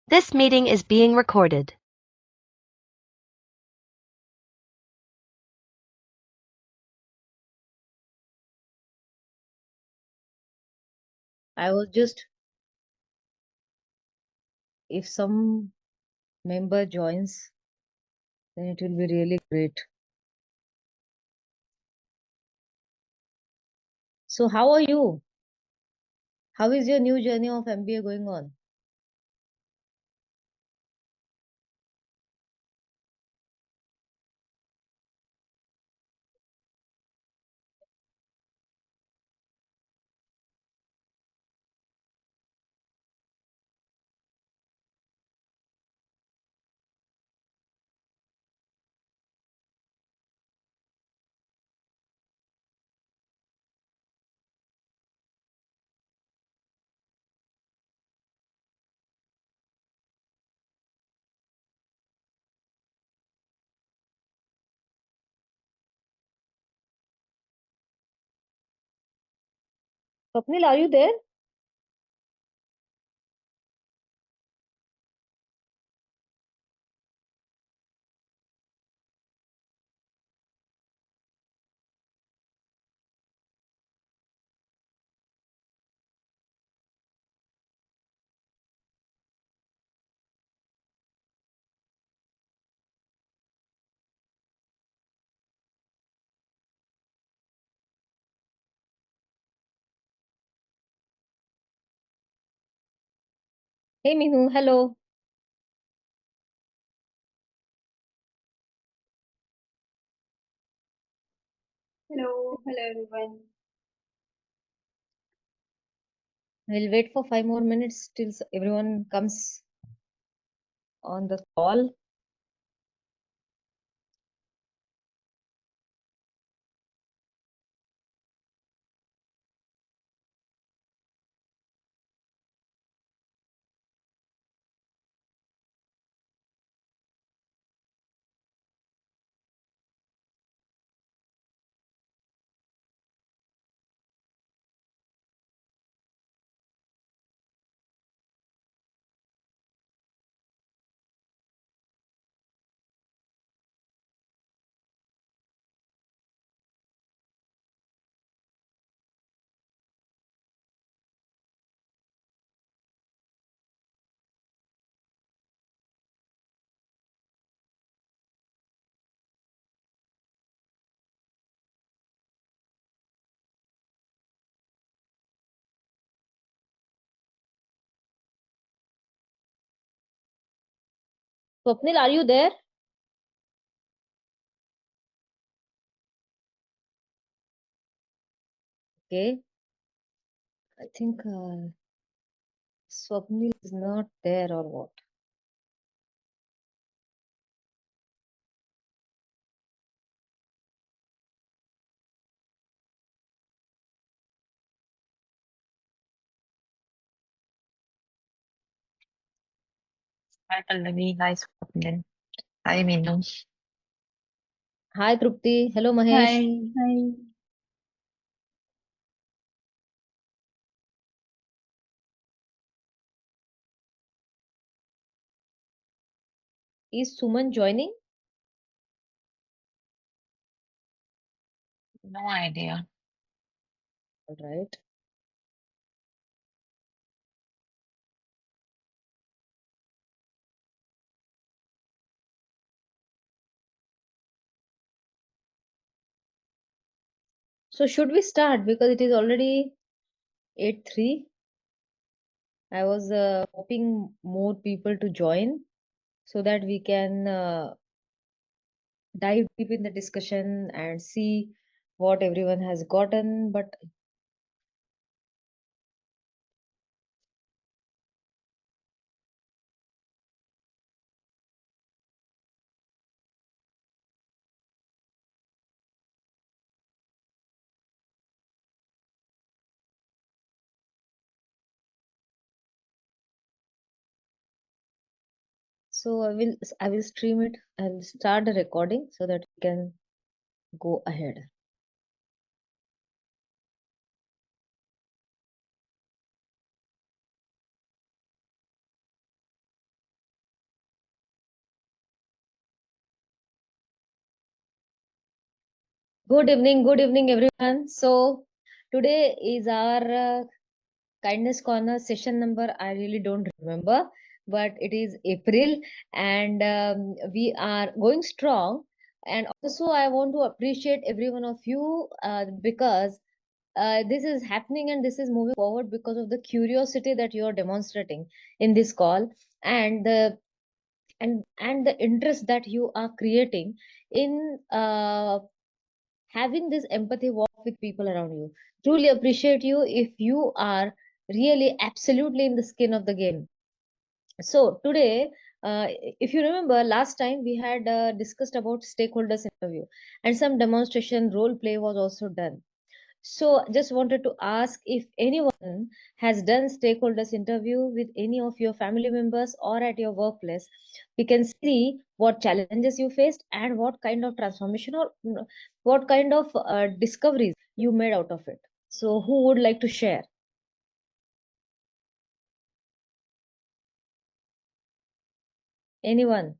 This meeting is being recorded. I was just, if some member joins, then it will be really great. So how are you? How is your new journey of MBA going on? Swapnil, are you there? Hey Minu, hello. Hello everyone. We'll wait for 5 more minutes till everyone comes on the call. Swapnil, are you there? Okay. I think Swapnil is not there or what? Hi Pallavi, hi Swapnil. Hi Meenu. Hi Trupti. Hello Mahesh. Hi. Is Suman joining? No idea. All right. So should we start because it is already 8:03. I was hoping more people to join so that we can dive deep in the discussion and see what everyone has gotten. But so I will stream it. I'll start the recording so that we can go ahead. Good evening, everyone. So today is our kindness corner session number. I really don't remember, but it is April, and we are going strong. And also, I want to appreciate every one of you because this is happening and this is moving forward because of the curiosity that you are demonstrating in this call and the interest that you are creating in having this empathy walk with people around you. Truly appreciate you if you are really absolutely in the skin of the game. So today, if you remember last time we had discussed about stakeholders interview and some demonstration role play was also done. So just wanted to ask if anyone has done stakeholders interview with any of your family members or at your workplace. We can see what challenges you faced and what kind of transformation or what kind of discoveries you made out of it. So who would like to share? Anyone?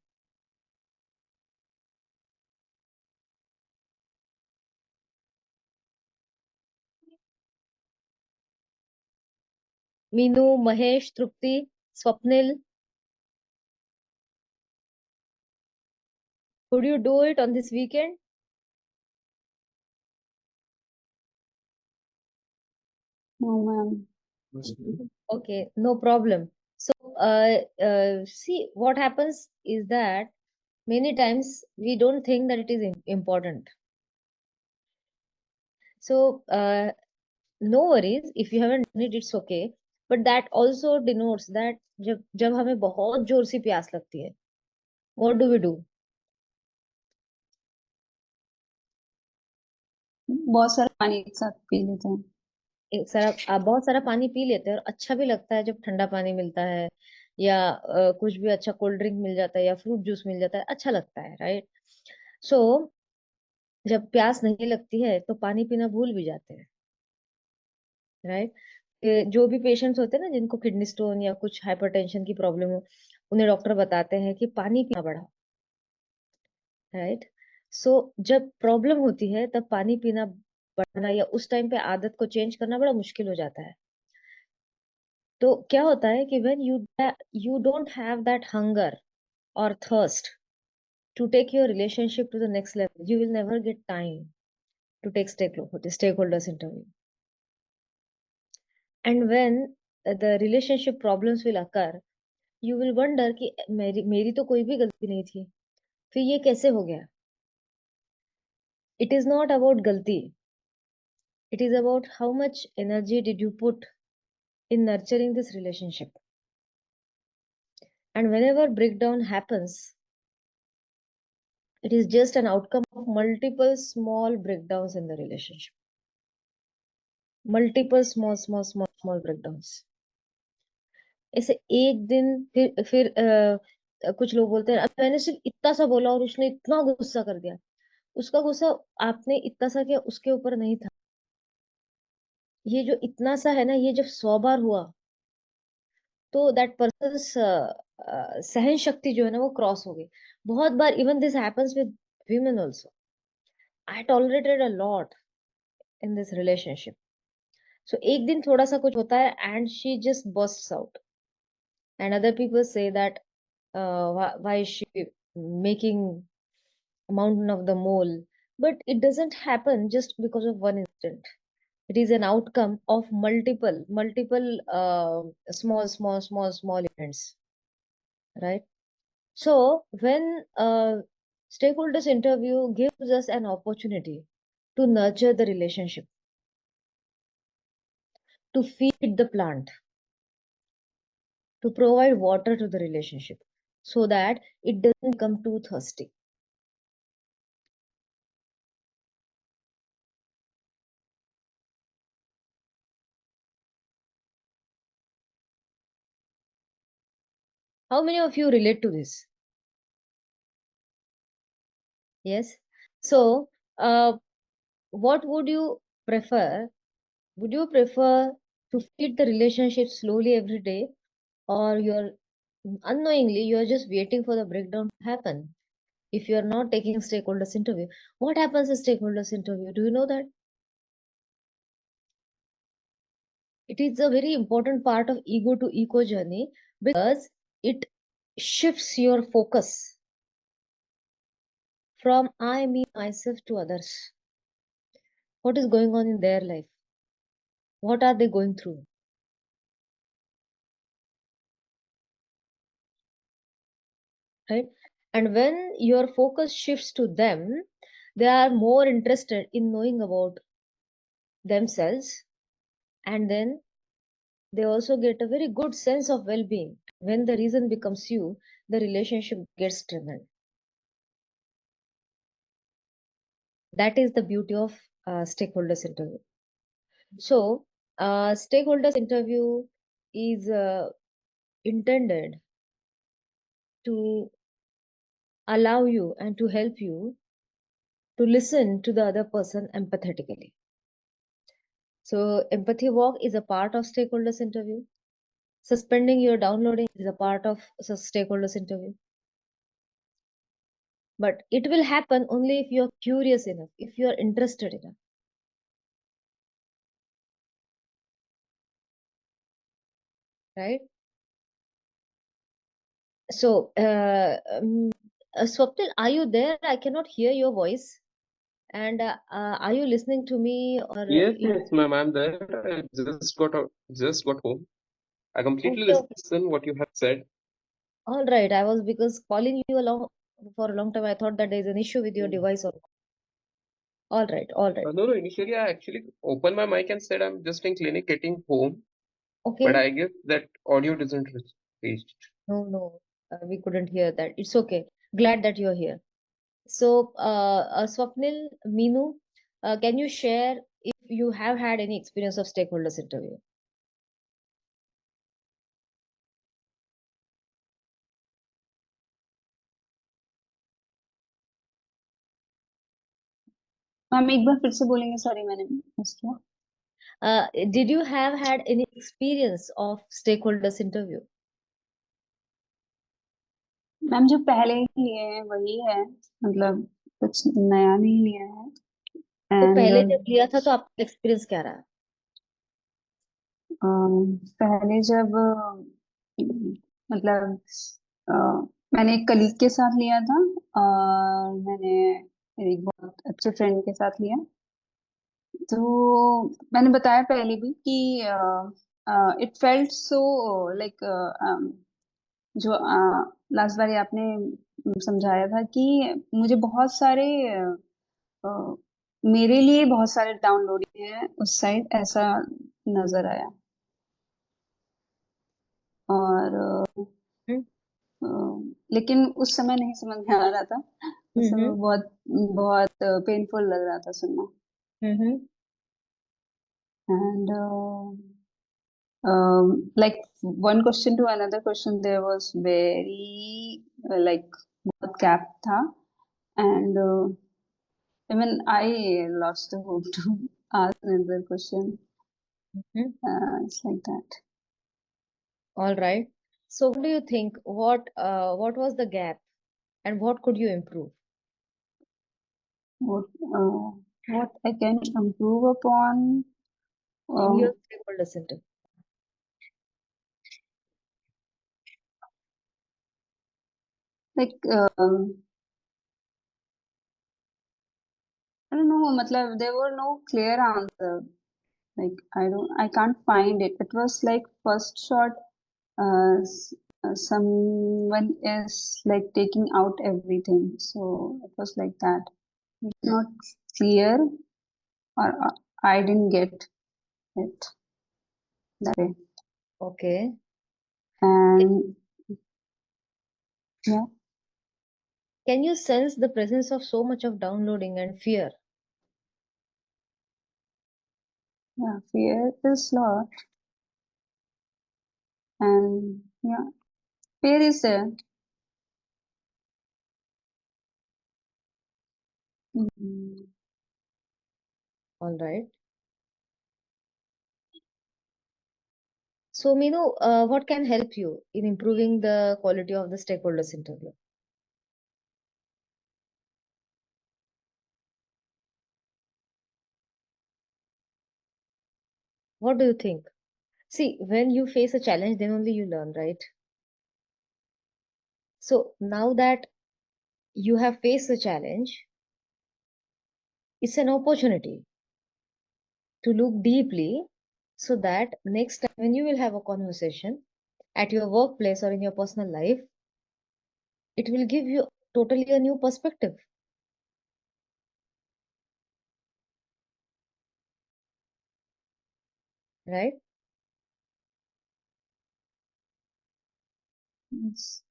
Meenu, Mahesh, Trupti, Swapnil, could you do it on this weekend? No, ma'am. Okay, no problem. So, see, what happens is that many times we don't think that it is important. So, no worries if you haven't done it, it's okay. But that also denotes that जब हमें बहुत जोर से प्यास लगती है, what do we do? बहुत सारा पानी एक साथ पी लेते हैं. बहुत सारा पानी पी लेते हैं और अच्छा भी लगता है जब ठंडा पानी मिलता है या कुछ भी अच्छा कोल्ड ड्रिंक मिल जाता है या फ्रूट जूस मिल जाता है, अच्छा लगता है, राइट? सो जब प्यास नहीं लगती है तो पानी पीना भूल भी जाते हैं, राइट? जो भी पेशेंट्स होते हैं ना जिनको किडनी स्टोन या कुछ हाइपरटेंशन की प्रॉब्लम हो, उन्हें डॉक्टर बताते हैं कि पानी पीना बढ़ाओ, राइट? सो जब प्रॉब्लम होती है तब पानी पीना बढ़ाना या उस टाइम पे आदत को चेंज करना बड़ा मुश्किल हो जाता है. तो क्या होता है कि when you don't have that hunger or thirst to take your relationship to the next level, you will never get time to take stakeholders interview. And when the relationship problems will occur, you will wonder कि मेरी तो कोई भी गलती नहीं थी, फिर ये कैसे हो गया? It is not about गलती, it is about how much energy did you put in nurturing this relationship. And whenever breakdown happens, it is just an outcome of multiple small breakdowns in the relationship. Multiple small breakdowns. ऐसे एक दिन फिर कुछ लोग बोलते हैं, अब मैंने सिर्फ इतना सा बोला और उसने इतना गुस्सा कर दिया. उसका गुस्सा आपने इतना सा किया उसके ऊपर नहीं था. ये जो इतना सा है ना, ये जब 100 बार हुआ तो दैट पर्सन सहन शक्ति जो है ना वो क्रॉस हो गई. बहुत बार even this happens with women also. I tolerated a lot in this relationship. So एक दिन थोड़ा सा कुछ होता है and she just bursts out. And other people say that why is she making a mountain of the mole? But it doesn't happen just because of one incident. It is an outcome of multiple small events, right? So when stakeholders interview gives us an opportunity to nurture the relationship, to feed the plant, to provide water to the relationship so that it doesn't come too thirsty. How many of you relate to this? Yes. So, what would you prefer? Would you prefer to feed the relationship slowly every day, or you're unknowingly you're just waiting for the breakdown to happen? if you are not taking stakeholders interview, what happens in stakeholders interview? Do you know that? It is a very important part of ego to eco journey because it shifts your focus from I, me, myself to others. What is going on in their life? What are they going through? Right? And when your focus shifts to them, they are more interested in knowing about themselves, and then they also get a very good sense of well-being. When the reason becomes you, the relationship gets strengthened. That is the beauty of stakeholders interview. So stakeholders interview is intended to allow you and to help you to listen to the other person empathetically. So empathy walk is a part of stakeholders interview. Suspending your downloading is a part of stakeholders interview. But it will happen only if you're curious enough, if you're interested enough. Right? So, Swapnil, are you there? I cannot hear your voice. And are you listening to me or Yes, yes, ma'am, I'm there. I just got home. I completely okay, okay. listen what you have said. All right. I was because calling you along for a long time. I thought that there is an issue with your device. Or all right, all right. No, initially I actually opened my mic and said I'm just in clinic getting home, but Okay. I guess that audio doesn't reach. No, no, we couldn't hear that. It's okay. Glad that you're here. So, Swapnil, Meenu, can you share if you have had any experience of stakeholders interview? Ma'am एक बार फिर से बोलेंगे, sorry मैंने miss किया. Did you have had any experience of stakeholders interview? Ma'am जो पहले लिए हैं वही है, मतलब कुछ नया नहीं लिया है. तो पहले एंड जब लिया था तो आपका एक्सपीरियंस क्या रहा? पहले जब मतलब अ, मैंने एक कलीग के साथ लिया था, और मैंने मेरी एक बहुत अच्छे फ्रेंड के साथ लिया. तो मैंने बताया पहले भी कि इट फेल्ट सो लाइक, जो लास्ट बार आपने समझाया था कि मुझे बहुत सारे अ, मेरे लिए बहुत सारे डाउनलोडिंग है उस साइड, ऐसा नजर आया. और हम्म, लेकिन उस समय नहीं समझ में आ रहा था. उस समय हम्म, बहुत बहुत पेनफुल लग रहा था सुनना. हम्म, and like one question to another question there was very like बहुत gap था. And even I lost the hope to ask another question. Hmm. It's like that. All right. So what do you think? What was the gap and what could you improve? What what I can improve upon, In your uh, stakeholders interview? like I don't know, मतलब there were no clear answer. Like I can't find it. It was like first shot, someone is like taking out everything. So it was like that. It's not clear, or I didn't get it that way. Okay. And yeah, Can you sense the presence of so much of downloading and fear? fear is lot, and yeah, fear is there. Mm, All right. So, Meenu, what can help you in improving the quality of the stakeholders interview? What do you think? See, when you face a challenge, then only you learn, right? So now that you have faced the challenge, it's an opportunity to look deeply so that next time when you will have a conversation at your workplace or in your personal life, it will give you totally a new perspective, right? Yes.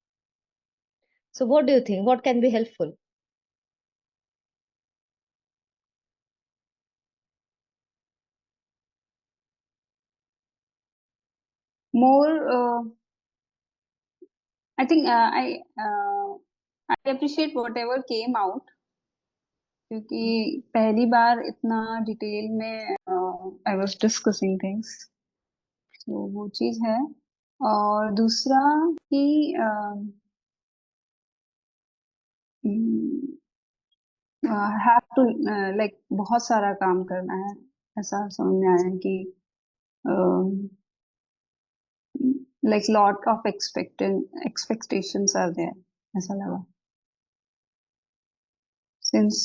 So what do you think? What can be helpful? More, I think I appreciate whatever came out, क्योंकि पहली बार इतना detail में I was discussing things, तो वो चीज है। और दूसरा कि हैव टू लाइक बहुत सारा काम करना है, ऐसा समझ में आया है कि like lot of expectations are there, ऐसा लगा सिंस,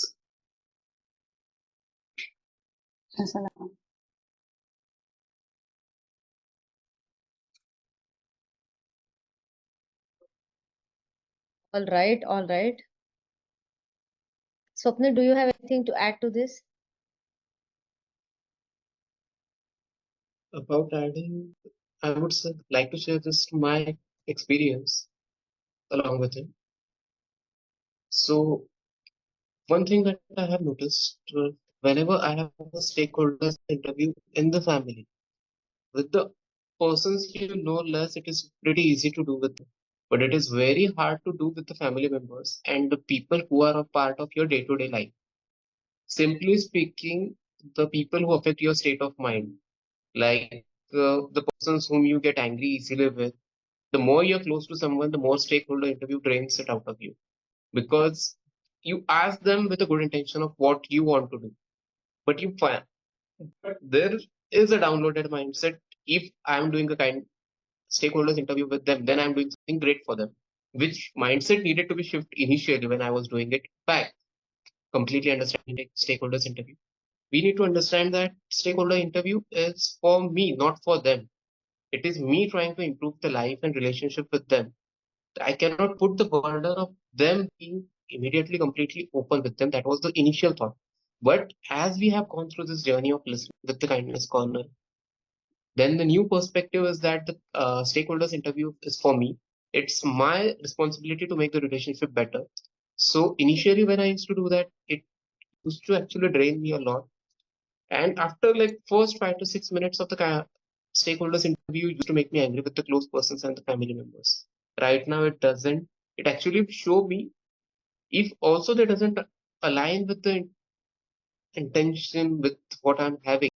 ऐसा लगा। All right, all right. Swapnil, do you have anything to add to this? About adding, I would like to share just my experience along with him. So, one thing that I have noticed whenever I have a stakeholders interview in the family, with the persons you know less, it is pretty easy to do with them. But it is very hard to do with the family members and the people who are a part of your day to day life. Simply speaking, the people who affect your state of mind, like the persons whom you get angry easily with, the more you're close to someone, the more stakeholder interview drains it out of you. Because you ask them with a good intention of what you want to do, but you find there is a downloaded mindset. If I'm doing a kind stakeholders interview with them, then I'm doing something great for them. Which mindset needed to be shifted initially when I was doing it back. Completely understanding the stakeholders interview. We need to understand that stakeholder interview is for me, not for them. It is me trying to improve the life and relationship with them. I cannot put the burden of them being immediately completely open with them. That was the initial thought. But as we have gone through this journey of listening with the kindness corner, then the new perspective is that the stakeholders interview is for me. It's my responsibility to make the relationship better. So initially, when I used to do that, it used to actually drain me a lot. And after like first 5 to 6 minutes of the stakeholders interview, used to make me angry with the close persons and the family members. Right now, it doesn't. It actually show me if also that doesn't align with the intention with what I'm having.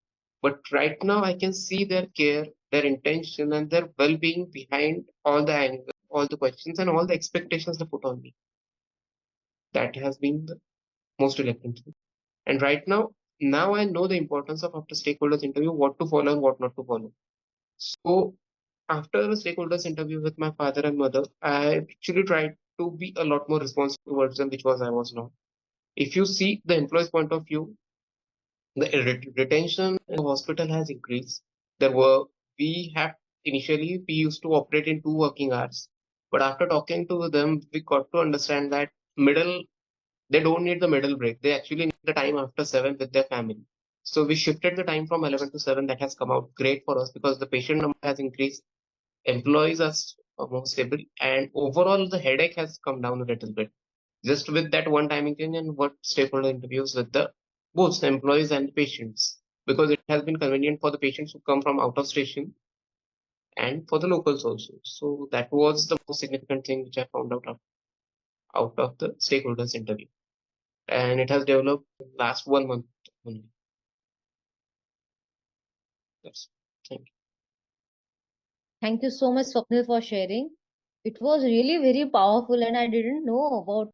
But right now, I can see their care, their intention, and their well-being behind all the anger, all the questions, and all the expectations they put on me. That has been the most relevant thing. And right now I know the importance of after stakeholders interview, what to follow and what not to follow. So after the stakeholders interview with my father and mother, I actually tried to be a lot more responsible towards them, which was I was not. If you see the employee's point of view, the retention in the hospital has increased. There were we have initially we used to operate in 2 working hours, but after talking to them, we got to understand that middle they don't need the middle break. They actually need the time after 7 with their family. So we shifted the time from 11 to 7. That has come out great for us because the patient number has increased, employees are more stable, and overall the headache has come down a little bit. Just with that one timing change and what stakeholder interviews with the both the employees and the patients, because it has been convenient for the patients who come from out of station and for the locals also. So that was the most significant thing which I found out of the stakeholders interview, and it has developed last 1 month only. Yes, thank you. Thank you so much, Swapnil, for sharing. It was really very powerful, and I didn't know about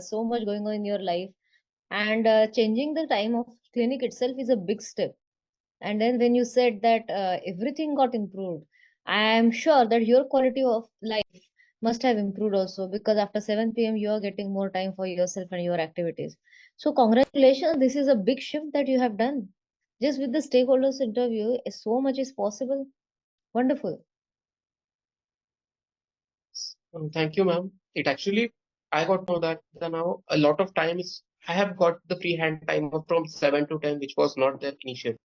so much going on in your life. And changing the time of clinic itself is a big step. And then when you said that everything got improved, I am sure that your quality of life must have improved also, because after 7 p.m. you are getting more time for yourself and your activities. So congratulations, this is a big shift that you have done. Just with the stakeholders interview, so much is possible. Wonderful. Thank you, ma'am. It actually, I got to know that now a lot of times I have got the free hand time of from 7 to 10, which was not there initially.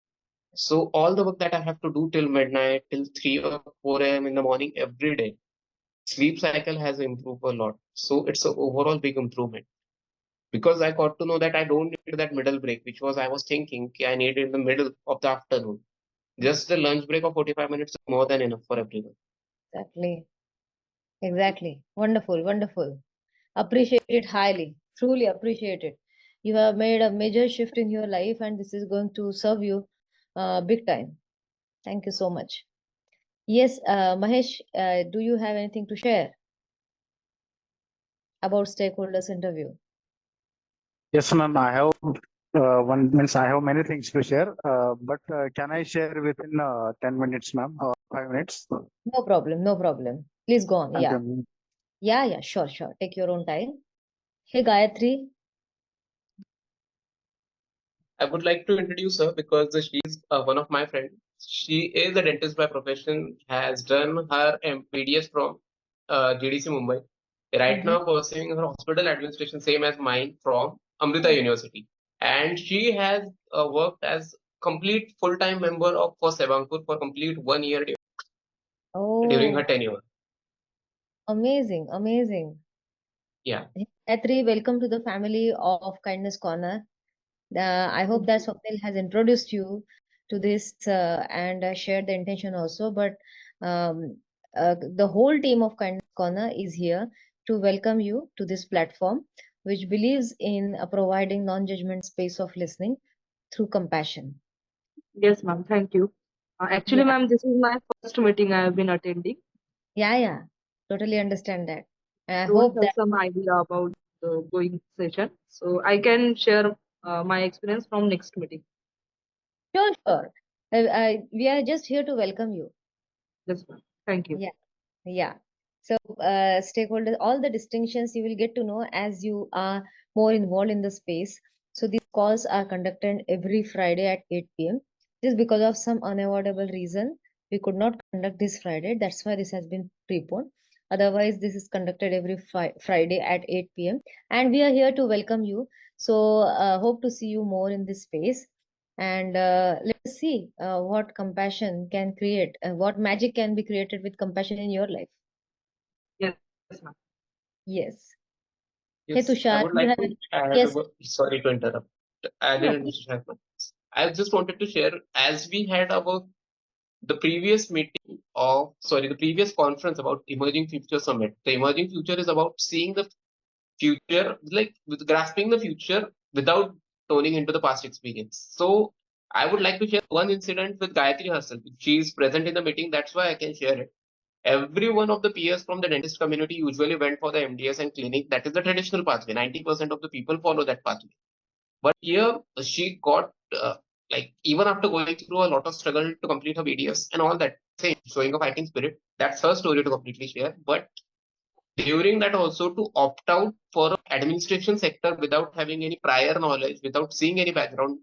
So all the work that I have to do till midnight, till 3 or 4 a.m. in the morning every day, sleep cycle has improved a lot. So it's an overall big improvement. Because I got to know that I don't need that middle break, which was I was thinking I need in the middle of the afternoon. Just the lunch break of 45 minutes is more than enough for everyone. Exactly. Exactly. Wonderful. Wonderful. Appreciate it highly. Truly appreciate it. You have made a major shift in your life, and this is going to serve you big time. Thank you so much. Yes, Mahesh, do you have anything to share about stakeholders interview? Yes, ma'am. I have I have many things to share, but can I share within 10 minutes, ma'am, or 5 minutes? No problem, no problem. Please go on. Thank Yeah. you. Yeah, sure, sure. Take your own time. Hey, Gayatri. I would like to introduce her because she's one of my friends. She is a dentist by profession, has done her MPDS from GDC Mumbai. Right now pursuing her hospital administration, same as mine, from Amrita University. And she has worked as complete full-time member of for Sevankur for complete 1 year during her Oh, tenure. amazing, amazing. Yeah. Gayatri, welcome to the family of Kindness Corner. I hope that Swapnil has introduced you to this and shared the intention also. But um, the whole team of Kindness Corner is here to welcome you to this platform, which believes in providing non-judgment space of listening through compassion. Yes, ma'am. Thank you. Actually, Yeah, ma'am, this is my first meeting I have been attending. yeah, totally understand that. And I Don't hope have that, some idea about the going session, so I can share my experience from next meeting. sure. We are just here to welcome you. Yes, ma'am. Thank you. Yeah. Yeah. So, stakeholders, all the distinctions you will get to know as you are more involved in the space. So, these calls are conducted every Friday at 8 p.m. Just because of some unavoidable reason, we could not conduct this Friday. That's why this has been preponed. Otherwise, this is conducted every Friday at 8 p.m. And we are here to welcome you. So, hope to see you more in this space. And let's see what compassion can create, what magic can be created with compassion in your life. Yes, ma'am. Yes. Hey, Yes, I Tushar, would you like have to any? add, Yes. sorry to interrupt. I No, didn't please. have much. I just wanted to share, as we had the previous meeting of, sorry, the previous conference about Emerging Future Summit. The Emerging Future is about seeing the future, like with grasping the future without turning into the past experience. So I would like to share one incident with Gayatri herself. She is present in the meeting, that's why I can share it. Every one of the peers from the dentist community usually went for the MDS and clinic. That is the traditional pathway. 90% of the people follow that pathway. But here she got like even after going through a lot of struggle to complete her BDS and all that, same showing a fighting spirit. That's her story to completely share. But during that also to opt out for administration sector without having any prior knowledge, without seeing any background,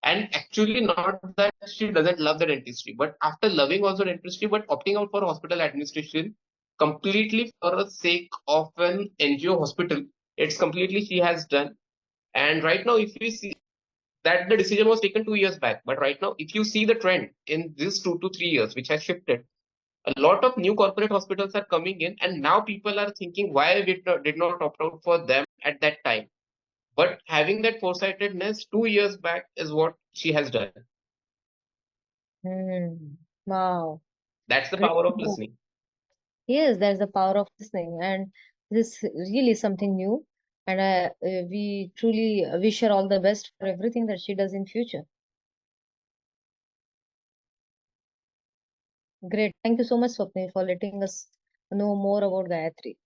and actually not that she doesn't love the dentistry, but after loving also dentistry, but opting out for hospital administration completely for the sake of an NGO hospital. It's completely she has done. And right now, if we see that the decision was taken 2 years back, but right now, if you see the trend in this 2 to 3 years, which has shifted, a lot of new corporate hospitals are coming in, and now people are thinking why we did not opt out for them at that time. But having that foresightedness 2 years back is what she has done. Wow. That's the Great. power of listening. Yes, there's the power of listening, and this really is something new. And we truly wish her all the best for everything that she does in future. Great. Thank you so much, Swapnil, for letting us know more about Gayatri.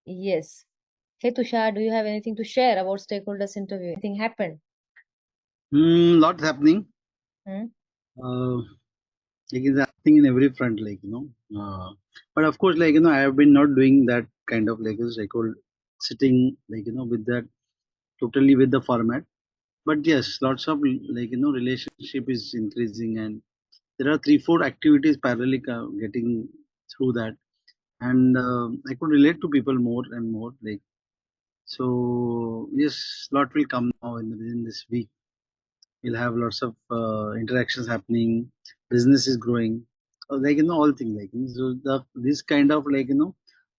Yes. Hey Tushar, do you have anything to share about stakeholders interview? Anything happened? Lots happening. Hmm? Like it's happening in every front, like but of course, like I have been not doing that kind of like record sitting, like with that totally with the format. But yes, lots of like relationship is increasing, and there are 3-4 activities parallelly getting through that, and I could relate to people more and more, like so. Yes, lot will come now within this week. We'll have lots of interactions happening. Business is growing, like all things, like so the this kind of like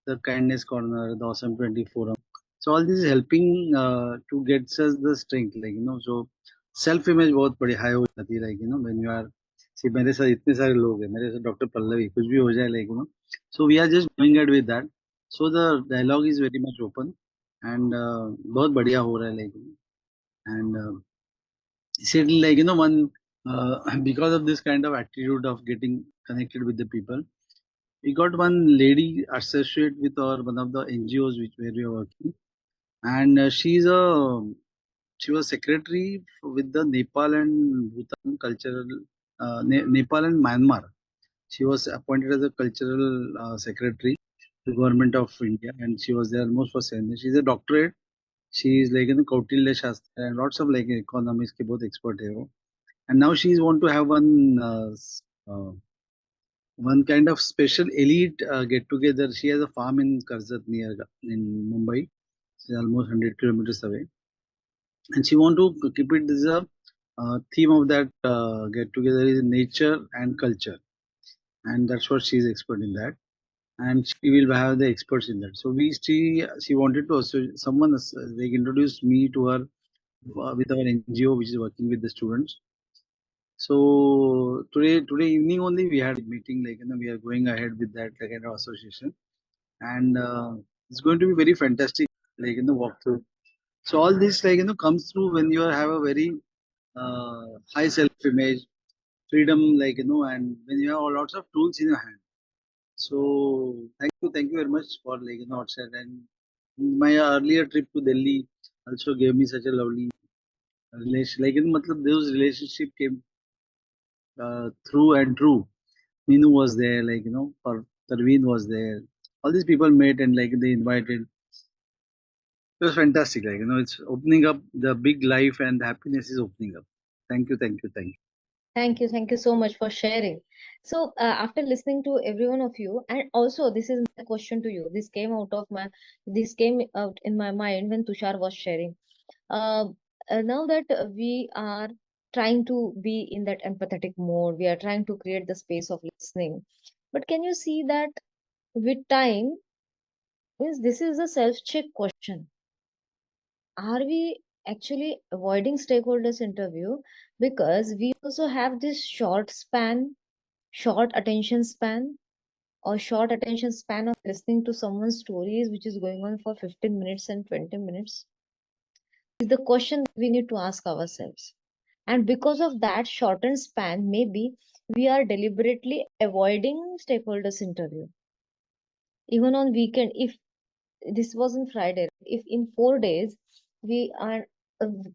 the kindness corner, the awesome 20 forum. So all this is helping to get us the strength, like so self image बहुत बड़ी high हो जाती है, like when you are see मेरे साथ इतने सारे लोग हैं, मेरे साथ डॉक्टर पल्लवी कुछ भी हो जाए, like so we are just going ahead with that. So the dialogue is very much open, and बहुत बढ़िया हो रहा है, like and said, like one because of this kind of attitude of getting connected with the people, we got one lady associate with our one of the NGOs which where we are working, and she was secretary with the Nepal and Bhutan cultural Nepal and Myanmar. She was appointed as a cultural secretary to the government of India, and she was there almost for 7 years. She's a doctorate. She is like Kautilya Shastra and lots of like economics ke both expert hai wo. And now she's want to have one kind of special elite get together. She has a farm in Karzat near in Mumbai. She's almost 100 kilometers away, and she want to keep it as a theme of that get together is nature and culture, and that's what she's expert in that. And she will have the experts in that. So she wanted to also someone they introduced me to her with our NGO which is working with the students. So today evening only we had a meeting, like we are going ahead with that kind of association, and it's going to be very fantastic, like walkthrough. So all this like comes through when you have a very high self-image, freedom, like and when you have lots of tools in your hand. So thank you very much for like outside, and my earlier trip to Delhi also gave me such a lovely relation. Like matlab those relationship came through and through. Minu was there, like Parveen was there. All these people met and like they invited. It was fantastic. Like it's opening up the big life, and the happiness is opening up. Thank you, thank you, thank you. Thank you so much for sharing. So after listening to every one of you, and also this is my question to you. This came out in my mind when Tushar was sharing. Uh, Now that we are trying to be in that empathetic mode, we are trying to create the space of listening. But can you see that with time, means this is a self-check question. Are we actually avoiding stakeholders interview because we also have this short attention span, or short attention span of listening to someone's stories which is going on for 15 minutes and 20 minutes? Is the question we need to ask ourselves. And because of that shortened span, maybe we are deliberately avoiding stakeholders interview. Even on weekend, if this was on Friday, if in 4 days we are,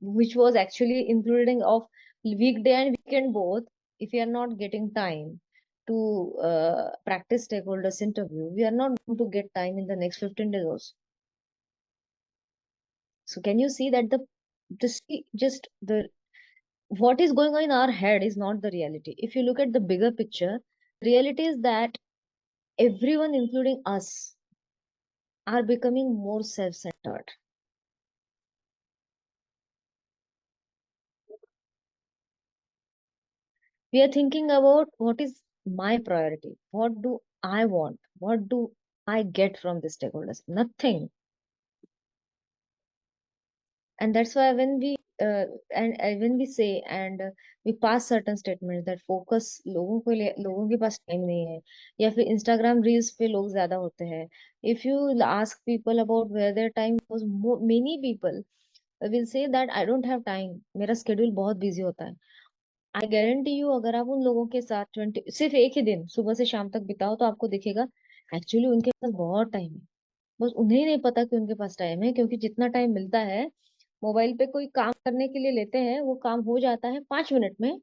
which was actually including of weekday and weekend both, if we are not getting time to practice stakeholders interview, we are not going to get time in the next 15 days also. So can you see that the what is going on in our head is not the reality. If you look at the bigger picture, reality is that everyone, including us, are becoming more self-centered. We are thinking about what is my priority, what do I want, what do I get from the stakeholders? Nothing. And that's why when we when we say and we pass certain statements that focus लोगों के पास time नहीं है, या फिर Instagram reels पे लोग ज्यादा होते हैं. If you ask people about where their time was, many people will say that I don't have time, मेरा schedule बहुत busy होता है. I guarantee you, अगर आप उन लोगों के साथ सिर्फ एक ही दिन सुबह से शाम तक बिताओ तो आपको दिखेगा एक्चुअली उनके पास बहुत टाइम है. बस उन्हें ही नहीं पता कि उनके पास टाइम है, क्योंकि जितना टाइम मिलता है मोबाइल पे कोई काम करने के लिए लेते हैं, वो काम हो जाता है 5 मिनट में,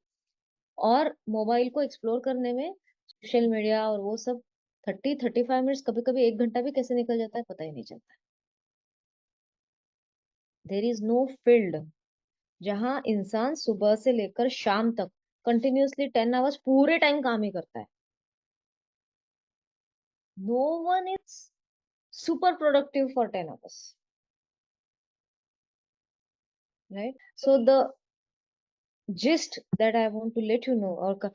और मोबाइल को एक्सप्लोर करने में, सोशल मीडिया और वो सब 30-35 मिनट्स, कभी कभी 1 घंटा भी कैसे निकल जाता है पता ही नहीं चलता। देर इज नो फील्ड जहां इंसान सुबह से लेकर शाम तक कंटिन्यूअसली 10 आवर्स पूरे टाइम काम ही करता है। No one is super productive for 10 hours, right? So the gist that I want to let you know, or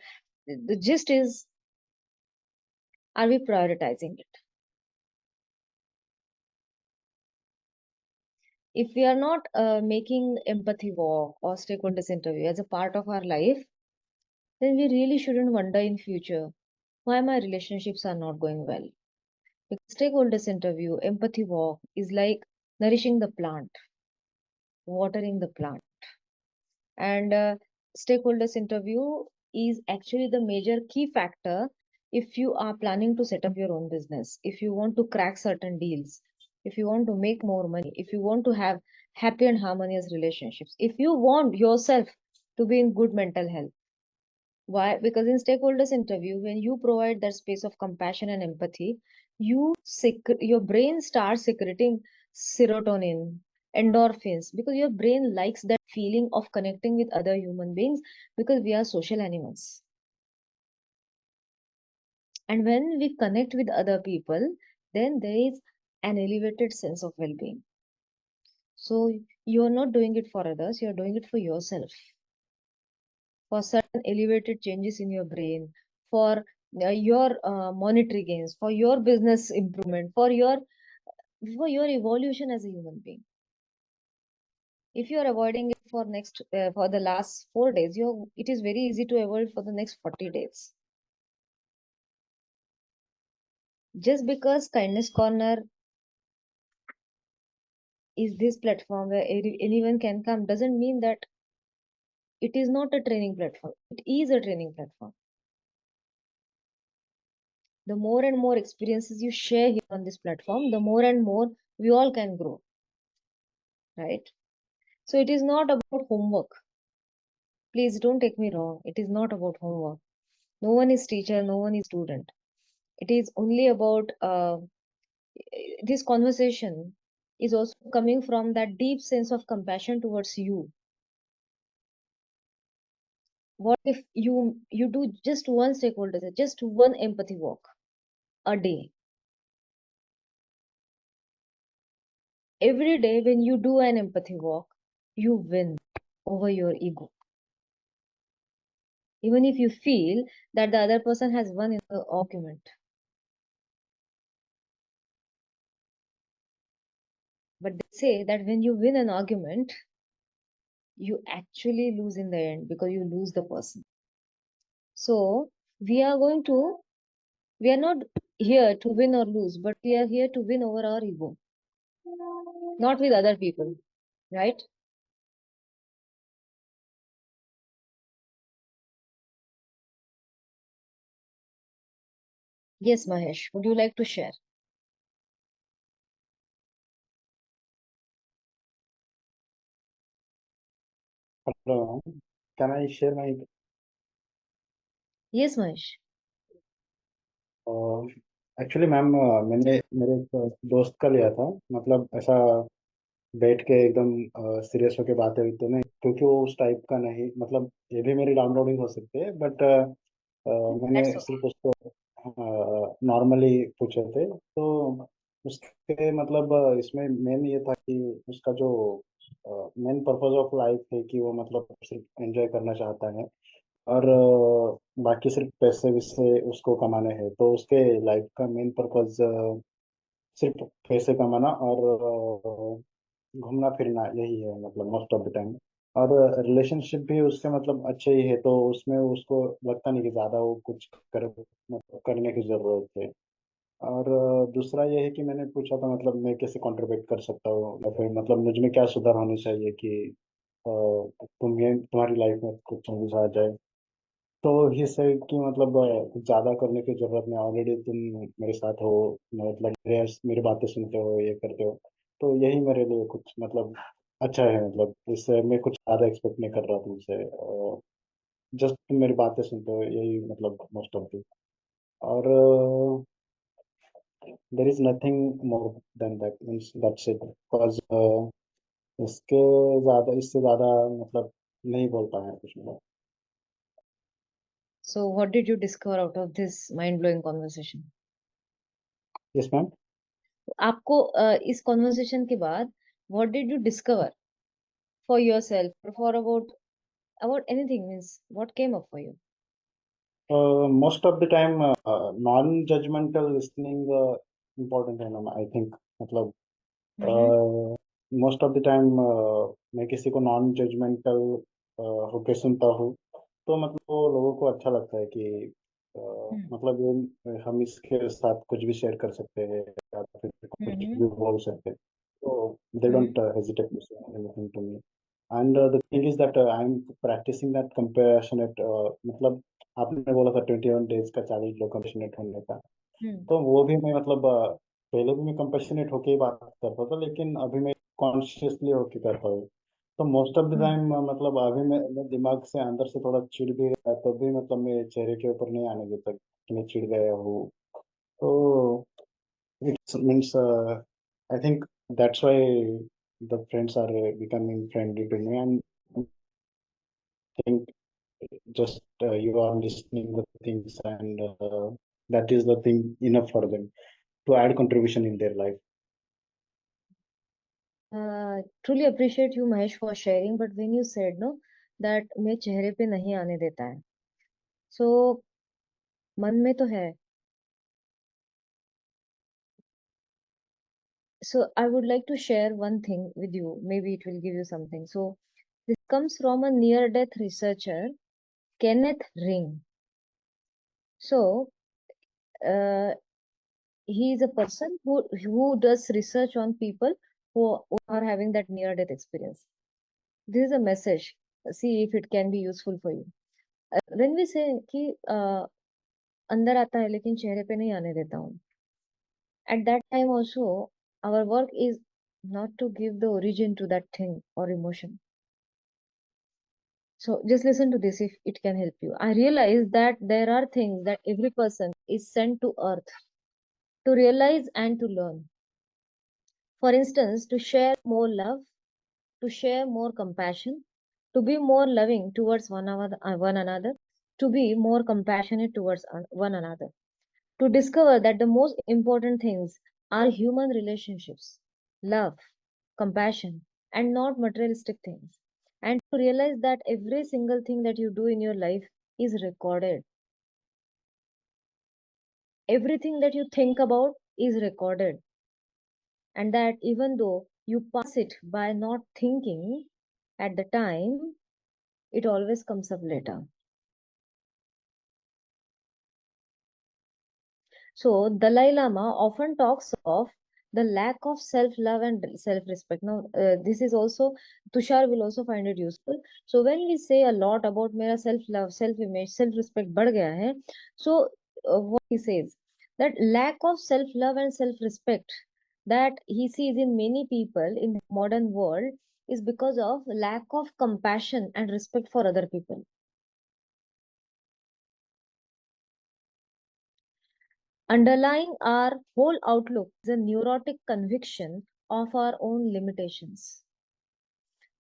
the gist is, are we prioritizing it? If we are not making empathy walk or stakeholders interview as a part of our life, then we really shouldn't wonder in future why my relationships are not going well. Because stakeholders interview, empathy walk is like nourishing the plant, watering the plant. And stakeholders interview is actually the major key factor if you are planning to set up your own business, if you want to crack certain deals, if you want to make more money, if you want to have happy and harmonious relationships, if you want yourself to be in good mental health. Why? Because in stakeholders interview, when you provide that space of compassion and empathy, your brain starts secreting serotonin, endorphins, because your brain likes that feeling of connecting with other human beings, because we are social animals. And when we connect with other people, then there is an elevated sense of well-being. So you're not doing it for others, you're doing it for yourself, for certain elevated changes in your brain, for your monetary gains, for your business improvement, for your evolution as a human being. If you are avoiding it for the last 4 days, it is very easy to avoid for the next 40 days. Just because Kindness Corner is this platform where anyone can come doesn't mean that it is not a training platform. It is a training platform. The more and more experiences you share here on this platform, the more and more we all can grow, right? So it is not about homework. Please don't take me wrong. It is not about homework. No one is teacher, no one is student. It is only about this conversation is also coming from that deep sense of compassion towards you. What if you do just one stakeholder, just one empathy walk a day? Every day when you do an empathy walk, you win over your ego. Even if you feel that the other person has won in the argument. But they say that when you win an argument, you actually lose in the end, because you lose the person. So we are not here to win or lose, but we are here to win over our ego, not with other people, right? Yes, Mahesh, would you like to share? Hello, can I share my Yes, Mahesh. Actually ma'am मैंने मेरे एक दोस्त का लिया था, मतलब ऐसा बैठ के एकदम सीरियस होके बातें होती नहीं, क्योंकि वो उस टाइप का नहीं, मतलब ये भी मेरी डाउनलोडिंग हो सकती है, बट मैंने That's okay. सिर्फ उसको नॉर्मली पूछे थे, तो उसके मतलब इसमें मेन ये था कि उसका जो मेन पर्पस ऑफ लाइफ है कि वो मतलब सिर्फ एंजॉय करना चाहता है, और बाकी सिर्फ पैसे वैसे उसको कमाने हैं, तो उसके लाइफ का मेन पर्पस सिर्फ पैसे कमाना और घूमना फिरना यही है, मतलब मोस्ट ऑफ द टाइम। और रिलेशनशिप भी उसके मतलब अच्छे ही है, तो उसमें उसको लगता नहीं कि ज्यादा वो कुछ मतलब करने की जरूरत है। और दूसरा ये है कि मैंने पूछा था मतलब मैं कैसे कंट्रीब्यूट कर सकता हूँ, या फिर मतलब मुझ में क्या सुधार होनी चाहिए कि तुम्हारी लाइफ में कुछ चेंजेस आ जाए। तो ही सेड कि मतलब कुछ ज्यादा करने की जरूरत नहीं, ऑलरेडी तुम मेरे साथ हो, मतलब मेरी बातें सुनते हो, ये करते हो, तो यही मेरे लिए कुछ मतलब अच्छा है। मतलब इससे मैं कुछ ज्यादा एक्सपेक्ट नहीं कर रहा तुमसे, जस्ट तुम मेरी बातें सुनते हो, यही मतलब मोस्ट ऑफ दी। और there is nothing more than that, means that's it, because इसके इससे ज्यादा मतलब नहीं बोल पाए कुछ मतलब। So what did you discover out of this mind-blowing conversation? Yes ma'am. आपको इस conversation के बाद what did you discover for yourself or for about anything, means what came up for you? Most of the time non judgmental listening important है ना, I think. मतलब most of the time मैं किसी को non judgemental होके सुनता हूँ, तो मतलब वो लोगों को अच्छा लगता है कि मतलब ये हम इसके साथ कुछ भी शेयर कर सकते हैं या फिर कुछ भी बोल सकते हैं, तो they don't hesitate to say anything to me. And the thing is that I am practicing that compassionate, मतलब आपने बोला था 21 डेज का चैलेंज लो कंपैशनेट होने का, तो वो भी मैं मतलब पहले भी मैं कंपैशनेट होके ही बात करता था, लेकिन अभी मैं कॉन्शियसली होके करता हूँ। तो मोस्ट ऑफ द टाइम मतलब अभी मैं दिमाग से अंदर से थोड़ा चिढ़ भी गया तो भी मतलब मैं चेहरे के ऊपर नहीं आने देता कि मैं चिढ़ गया हूँ। तो it's means I think that's why the friends are becoming friendly to me, and think just you are listening the things, and that is the thing enough for them to add contribution in their life. Truly appreciate you, Mahesh, for sharing, but when you said no that मैं चेहरे पे नहीं आने देता है, so मन में तो है. So I would like to share one thing with you. Maybe it will give you something. So this comes from a near-death researcher, Kenneth Ring. So he is a person who does research on people who are having that near-death experience. This is a message. See if it can be useful for you. When we say कि अंदर आता है लेकिन चेहरे पे नहीं आने देता हूँ, at that time also our work is not to give the origin to that thing or emotion. So just listen to this if it can help you. I realize that there are things that every person is sent to earth to realize and to learn. For instance, to share more love, to share more compassion, to be more loving towards one another, to be more compassionate towards one another. To discover that the most important things are human relationships, love, compassion, and not materialistic things. And to realize that every single thing that you do in your life is recorded. Everything that you think about is recorded. And that even though you pass it by not thinking at the time, it always comes up later. So Dalai Lama often talks of the lack of self-love and self-respect. Now, this is also, Tushar will also find it useful. So when we say a lot about mera self-love, self-image, self-respect बढ़ गया है, so what he says, that lack of self-love and self-respect that he sees in many people in the modern world is because of lack of compassion and respect for other people. Underlying our whole outlook is a neurotic conviction of our own limitations.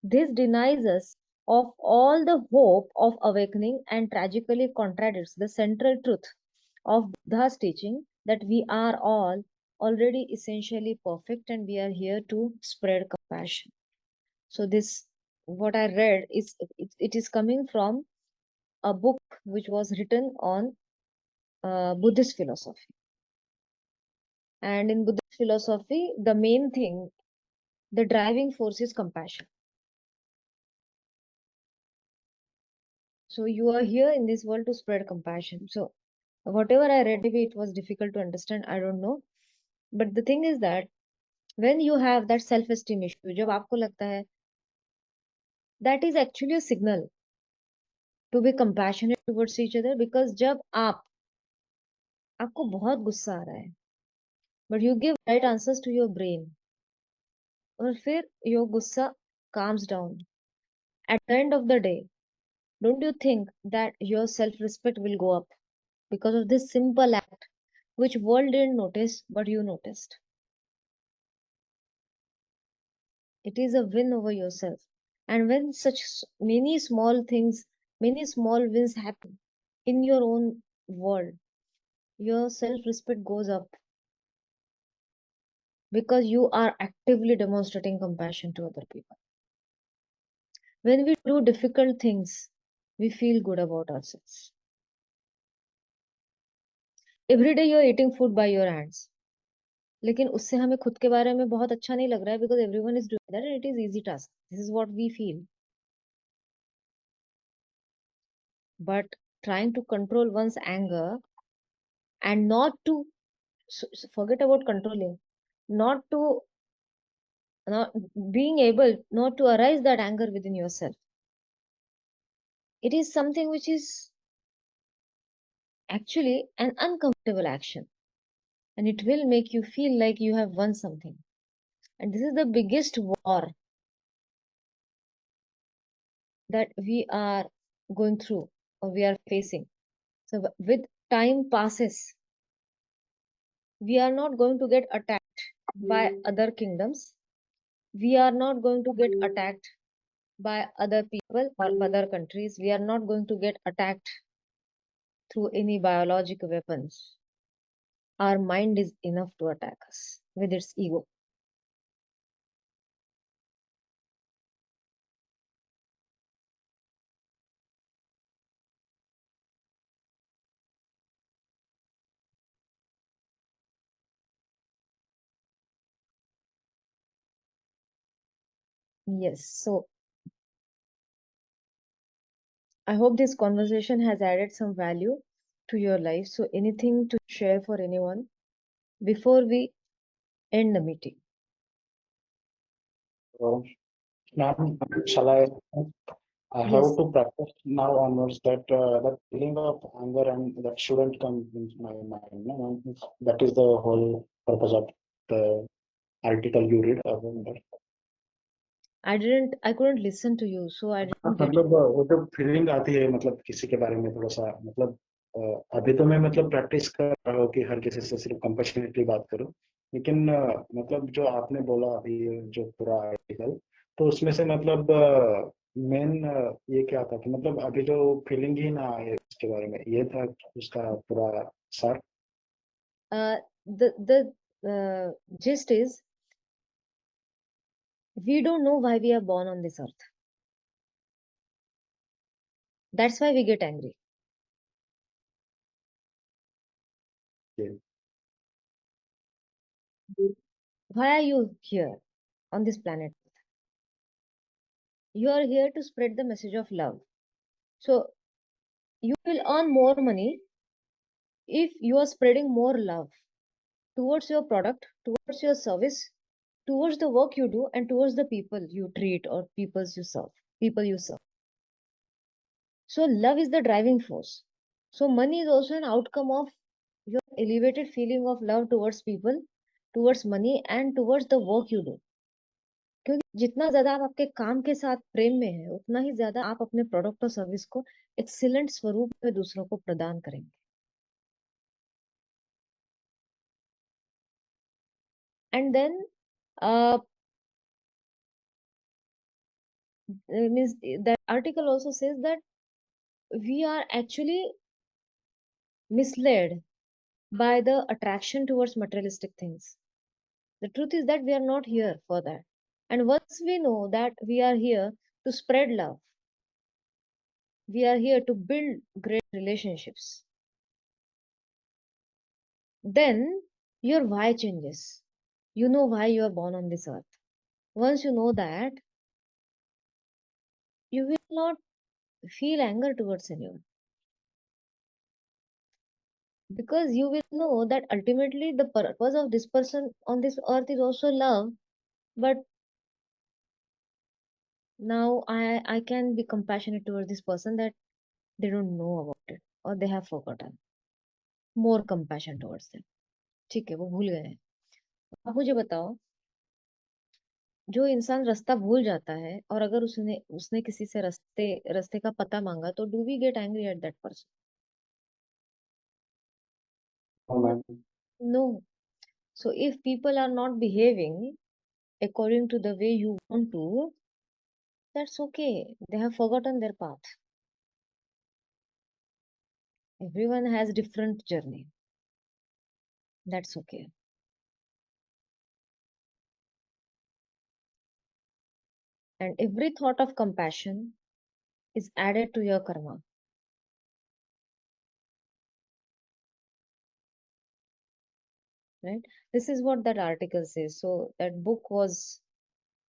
This denies us of all the hope of awakening and tragically contradicts the central truth of Buddha's teaching that we are all already essentially perfect and we are here to spread compassion. So this, what I read, it is coming from a book which was written on Buddhist philosophy. And in Buddhist philosophy, the main thing, the driving force is compassion. So you are here in this world to spread compassion. So whatever I read, maybe it was difficult to understand, I don't know. But the thing is that when you have that self-esteem issue, जब आपको लगता है, that is actually a signal to be compassionate towards each other, because जब आपको बहुत गुस्सा आ रहा है, but you give right answers to your brain, और फिर your गुस्सा calms down. At the end of the day, don't you think that your self-respect will go up because of this simple act, which world didn't notice, but you noticed? It is a win over yourself. And when such many small things, many small wins happen in your own world, your self-respect goes up because you are actively demonstrating compassion to other people. When we do difficult things, we feel good about ourselves. Every day you're eating food by your hands. लेकिन उससे हमें खुद के बारे में बहुत अच्छा नहीं लग रहा है, because everyone is doing that and it is easy task. This is what we feel. But trying to control one's anger and not to forget about controlling, not to not being able not to arise that anger within yourself, it is something which is actually an uncomfortable action, and it will make you feel like you have won something. And this is the biggest war that we are going through or we are facing. So with time passes, we are not going to get attacked by other kingdoms. We are not going to get attacked by other people or other countries. We are not going to get attacked through any biological weapons. Our mind is enough to attack us with its ego. Yes, so I hope this conversation has added some value to your life. So anything to share for anyone before we end the meeting? So, ma'am, shall I have Yes, to practice now onwards that feeling of anger and that shouldn't come into my mind. No? That is the whole purpose of the article you read about that. I couldn't listen to you, so I didn't get it. मतलब वो जो feeling आती है मतलब किसी के बारे में थोड़ा सा मतलब अभी तो मैं मतलब प्रैक्टिस कर रहा हूँ कि हर किसी से सिर्फ कंपैशनेटली बात करूँ, लेकिन मतलब जो आपने बोला अभी जो पूरा आर्टिकल, तो उसमें से मतलब मेन ये क्या था कि मतलब अभी जो फीलिंग ही ना आए उसके बारे में, ये था उसका पूरा सार. The gist is, we don't know why we are born on this earth. That's why we get angry. Yeah. Why are you here on this planet? You are here to spread the message of love. So you will earn more money if you are spreading more love towards your product, towards your service, towards the work you do, and towards the people you treat or people you serve. So love is the driving force. So money is also an outcome of your elevated feeling of love towards people, towards money, and towards the work you do. क्योंकि जितना ज्यादा आप आपके काम के साथ प्रेम में है, उतना ही ज्यादा आप अपने प्रोडक्ट और सर्विस को एक्सीलेंट स्वरूप में दूसरों को प्रदान करेंगे. And then means that article also says that we are actually misled by the attraction towards materialistic things. The truth is that we are not here for that. And once we know that we are here to spread love, we are here to build great relationships, then your why changes. You know why you are born on this earth. Once you know that, you will not feel anger towards anyone, because you will know that ultimately the purpose of this person on this earth is also love. But now I can be compassionate towards this person, that they don't know about it or they have forgotten. More compassion towards them. ठीक है, वो भूल गए हैं. आप मुझे बताओ, जो इंसान रास्ता भूल जाता है और अगर उसने उसने किसी से रास्ते का पता मांगा, तो do we get angry at that person? Oh, ma'am. No. So if people are not behaving according to the way you want to, that's okay. They have forgotten their path. Everyone has different journey. That's okay. And every thought of compassion is added to your karma. Right? This is what that article says. So that book was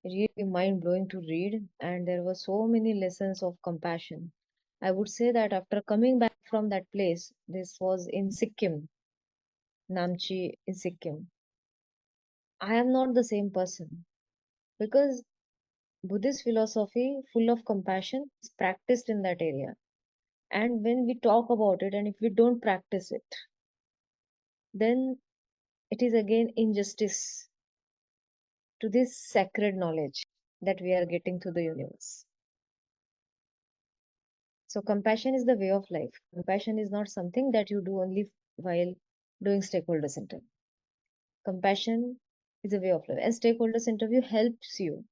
really mind blowing to read, and there were so many lessons of compassion. I would say that after coming back from that place, this was in Sikkim, Namchi in Sikkim, I am not the same person because Buddhist philosophy, full of compassion, is practiced in that area. And when we talk about it, and if we don't practice it, then it is again injustice to this sacred knowledge that we are getting through the universe. So, compassion is the way of life. Compassion is not something that you do only while doing stakeholders interview. Compassion is a way of life, and stakeholders interview helps you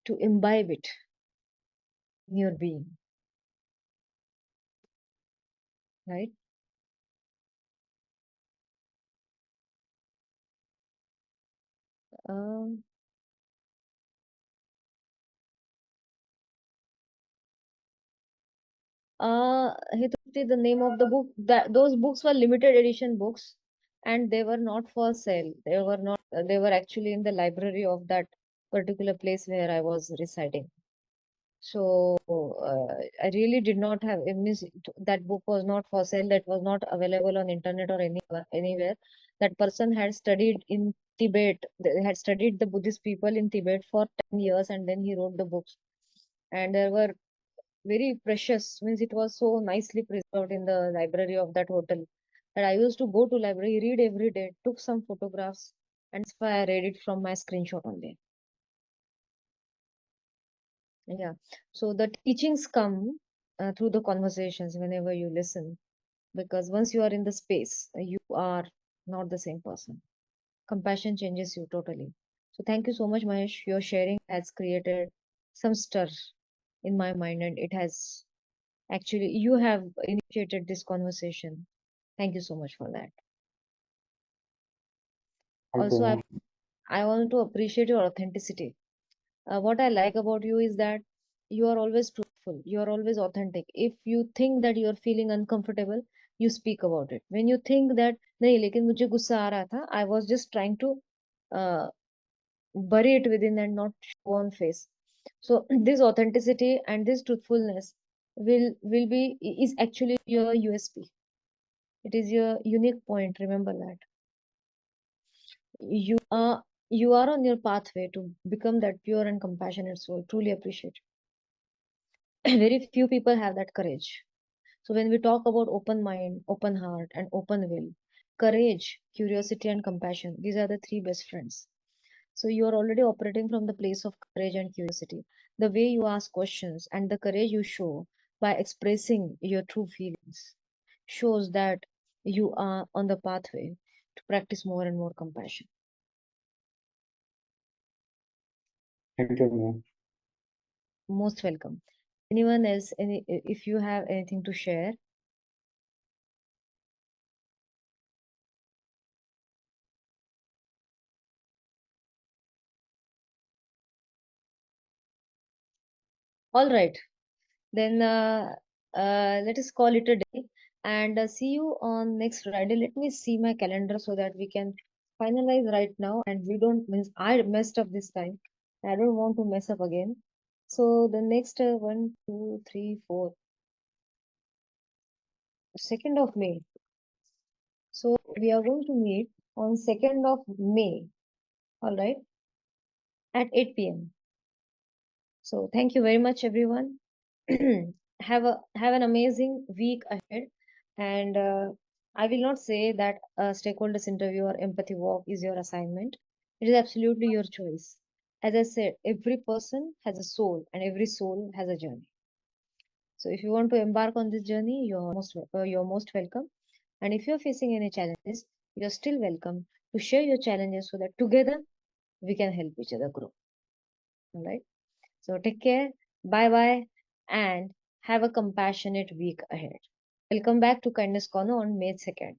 to imbibe it in your being, right? Um, Hitupti, the name of the book, that those books were limited edition books, and they were not for sale. They were not. They were actually in the library of that particular place where I was residing. So I really did not have. It means that book was not for sale. That was not available on internet or anywhere. That person had studied in Tibet. They had studied the Buddhist people in Tibet for 10 years, and then he wrote the books. And there were very precious, means it was so nicely preserved in the library of that hotel that I used to go to library, read every day, took some photographs, and that's why I read it from my screenshot only. Yeah. So the teachings come through the conversations whenever you listen, because once you are in the space, you are not the same person. Compassion changes you totally. So thank you so much, Mahesh. Your sharing has created some stir in my mind, and it has actually, you have initiated this conversation. Thank you so much for that. Thank you, Also, ma'am. I want to appreciate your authenticity. What I like about you is that you are always truthful. You are always authentic. If you think that you are feeling uncomfortable, you speak about it. When you think that नहीं लेकिन मुझे गुस्सा आ रहा था, I was just trying to uh, bury it within and not show on face. So this authenticity and this truthfulness will be is actually your USP. It is your unique point. Remember that. You are you are on your pathway to become that pure and compassionate soul. Truly appreciate it. Very few people have that courage. So when we talk about open mind, open heart, and open will, courage, curiosity, and compassion, these are the three best friends. So you are already operating from the place of courage and curiosity. The way you ask questions and the courage you show by expressing your true feelings shows that you are on the pathway to practice more and more compassion. Thank you, ma'am. Most welcome. Anyone else, if you have anything to share? All right. Then let us call it a day and see you on next Friday. Let me see my calendar so that we can finalize right now and we don't means I messed up this time. I don't want to mess up again. So the next 1, 2, 3, 4, 2nd of May. So we are going to meet on 2nd of May. All right, at 8 p.m. So thank you very much, everyone. have an amazing week ahead. And I will not say that a stakeholders interview or empathy walk is your assignment. It is absolutely your choice. As I said, every person has a soul, and every soul has a journey. So if you want to embark on this journey, you're most welcome. And if you're facing any challenges, you're still welcome to share your challenges so that together we can help each other grow. All right. So take care. Bye bye. And have a compassionate week ahead. Welcome back to Kindness Corner on May 2nd.